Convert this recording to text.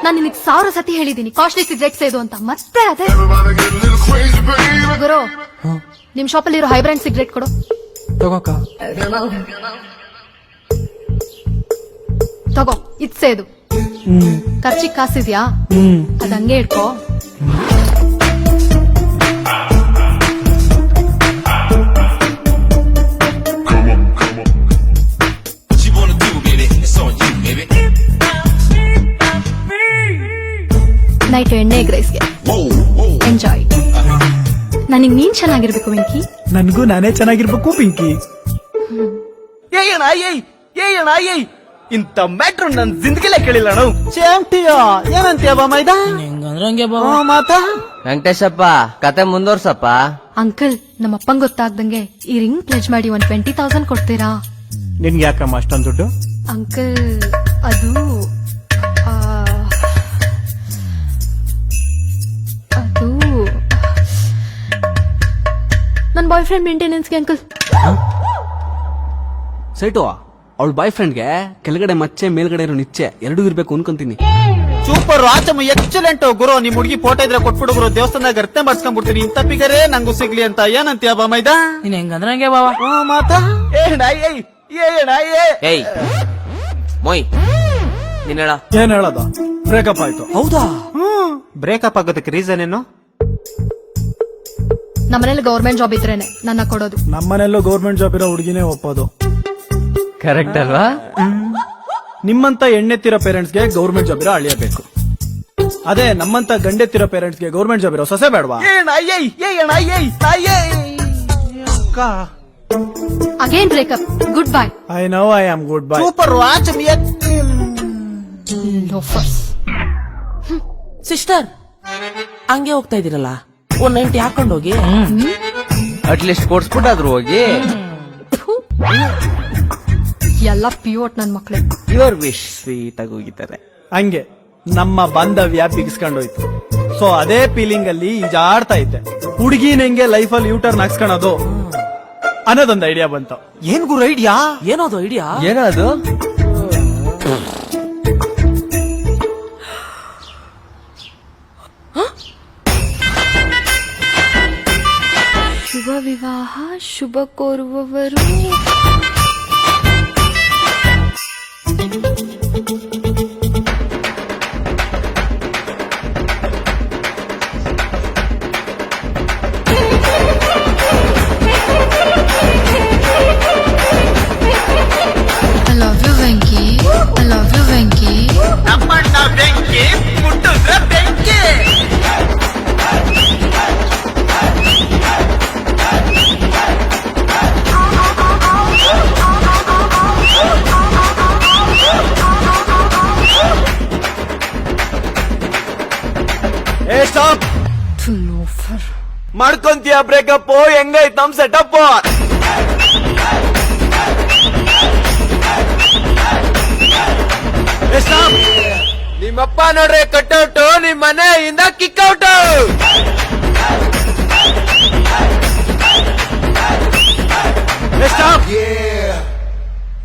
ನಾನು ನಿನಗೆ 1000 ಸತಿ ಹೇಳಿದೀನಿ ಕಾಸ್ಟ್ಲಿ ಸಿಗರೇಟ್ಸ್ ಇದು ಅಂತ, ಮತ್ತೆ ಅದೇ. ಗುರು, ನಿಮ್ ಶಾಪಲ್ಲಿ ಇರೋ ಹೈಬ್ರಾಂಡ್ ಸಿಗರೇಟ್ ಕೊಡು. ತಗೋಕ. ತಗೋ, ಇದು ಖರ್ಚಿಗೆ ಕಾಸಿದ್ಯಾ? ಅದಂಗೆ ಇಟ್ಕೋ. ನೈಟ್ ಎಣ್ಣೆ ಎಗ್ರೈಸ್ಗೆ ಎಂಜಾಯ್. ನನಗ್ ನೀನ್ ಚೆನ್ನಾಗಿರ್ಬೇಕು ವೆಂಕಿ. ನನ್ಗೂ ನಾನೇ ಚೆನ್ನಾಗಿರ್ಬೇಕು ಪಿಂಕಿ. ಇಂತ ಮ್ಯಾಟ್ರು ನನ್ ಜಿಂದಗಿಲೇ ಕೇಳಿಲ್ಲ ನಾವು. ಏನಂತೀಯ ಮೈದಾ? ಮಾತಾ ವೆಂಕಟೇಶಪ್ಪ, ಕತೆ ಮುಂದುವರ್ಸಪ್ಪ. ಅಂಕಲ್, ನಮ್ಮ ಅಪ್ಪಂಗ್ ಗೊತ್ತಾಗ್ದಂಗೆ ಈ ರಿಂಗ್ ಪ್ಲೆಜ್ ಮಾಡಿ 20,000 ಕೊಡ್ತೀರಾ? ನಿನ್ಗೆ ಯಾಕಮ್ಮ ಅಷ್ಟೊಂದು ದುಡ್ಡು? ಅಂಕಲ್, ಅದು ನನ್ ಬಾಯ್ ಫ್ರೆಂಡ್ ಮೇಂಟೆನೆನ್ಸ್ಗೆ ಅಂಕಲ್. ಸೈಟು ಅವಳ ಬಾಯ್ ಫ್ರೆಂಡ್ಗೆ ಕೆಳಗಡೆ ಮಚ್ಚೆ ಮೇಲ್ಗಡೆ ಇರೋ ನಿಚ್ಚೆ ಎರಡೂ ಇರ್ಬೇಕು ಅನ್ಕೊಂತೀನಿ. ಸೂಪರ್, ಆಚಮ ಎಕ್ಸಲೆಂಟ್ ಗುರು. ನಿಮ್ ಹುಡುಗಿ ಫೋಟೋ ಇದ್ರೆ ಕೊಟ್ಬಿಡು ಗುರು, ದೇವಸ್ಥಾನದಾಗ ಅರ್ಥ ಮಾಡ್ಸ್ಕೊಂಡ್ಬಿಡ್ತೀನಿ. ಇಂತ ಪಿಗರೇ ನಂಗೂ ಸಿಗ್ಲಿ ಅಂತ. ಏನಂತೀಯ ಬಾ ಮೈದಾ? ನೀನ್ ಹೆಂಗಂದ್ರೆ ಹಂಗೆ ಬಾವ. ಮಾತಾ ಏಯ್ ಮೊಯ್, ನೀನ್ ಹೇಳ. ಏನ್ ಹೇಳೋದು? ಬ್ರೇಕಪ್ ಆಯ್ತು. ಹೌದಾ? ಬ್ರೇಕಪ್ ಆಗೋದಕ್ಕೆ ರೀಸನ್ ಏನು? ನಮ್ಮನೇಲಿ ಗೌರ್ಮೆಂಟ್ ಜಾಬ್ ಇದ್ರೇನೆ ನನ್ನ ಕೊಡೋದು. ನಮ್ಮನೆಲ್ಲೂ ಗೌರ್ಮೆಂಟ್ ಜಾಬ್ ಇರೋ ಹುಡುಗಿನೇ ಒಪ್ಪೋದು. ಕರೆಕ್ಟ್ ಅಲ್ವಾ? ನಿಮ್ಮಂತ ಎಣ್ಣೆತ್ತಿರೋ ಪೇರೆಂಟ್ಸ್ಗೆ ಗೌರ್ಮೆಂಟ್ ಜಾಬ್ ಇರೋ ಅಳಿಯಬೇಕು. ಅದೇ ನಮ್ಮಂತ ಗಂಡೆತ್ತಿರೋ ಪೇರೆಂಟ್ಸ್ಗೆ ಗೌರ್ಮೆಂಟ್ ಜಾಬ್ ಇರೋ ಸೊಸೆ ಬೇಡವಾ? Again breakup, good bye. I know I am good bye. Super watch. Sister, ಹಂಗೆ ಹೋಗ್ತಾ ಇದೀರಲ್ಲ, 190 ಹಾಕೊಂಡ್ ಹೋಗಿ. ಅಟ್ಲೀಸ್ಟ್ ಕೊಡ್ಸ್ಬಿಟ್ಟಾದ್ರು ಹೋಗಿ. ಎಲ್ಲ ಪಿಯೋಟ್ ನನ್ ಮಕ್ಳು. ಯುವರ್ ವಿಶ್ ಸ್ವೀಟ್ ಆಗಿ ಹೋಗಿದ್ದಾರೆ. ಹಂಗೆ ನಮ್ಮ ಬಾಂಧವ್ಯ ಬಿಗಿಸ್ಕೊಂಡೋಯ್ತು. ಸೊ ಅದೇ ಫೀಲಿಂಗ್ ಅಲ್ಲಿ ಜಾಡ್ತಾ ಇದ್ದೆ. ಹುಡುಗಿನ ಹೆಂಗೆ ಲೈಫ್ ಅಲ್ಲಿ ಯೂಟರ್ನ್ ಹಾಕ್ಸ್ಕೊಳೋದು ಅನ್ನೋದೊಂದು ಐಡಿಯಾ ಬಂತು. ಏನ್ ಗುರು ಐಡಿಯಾ? ಏನೋದು ಐಡಿಯಾ? ಏನದು? ಶುಭ ವಿವಾಹ ಶುಭ ಕೋರುವವರು. I love you, Venki. I love you, Venki. ನಮ್ಮಣ್ಣ ಬೆಂಕಿ ಮುಟ್ಟಿದ್ರೆ ಬೆಂಕಿ. ಏ ಸ್ಟಾಪ್. ಮಾಡ್ಕೊಂತೀಯ ಬ್ರೇಕಪ್? ಹೆಂಗೈತ್ ನಮ್ ಸೆಟಪ್? ನಿಮ್ಮಪ್ಪ ನೋಡ್ರೆ ಕಟ್ಔಟ್, ನಿಮ್ ಮನೆಯಿಂದ ಕಿಕ್ಔಟ್. ಸ್ಟಾಪ್.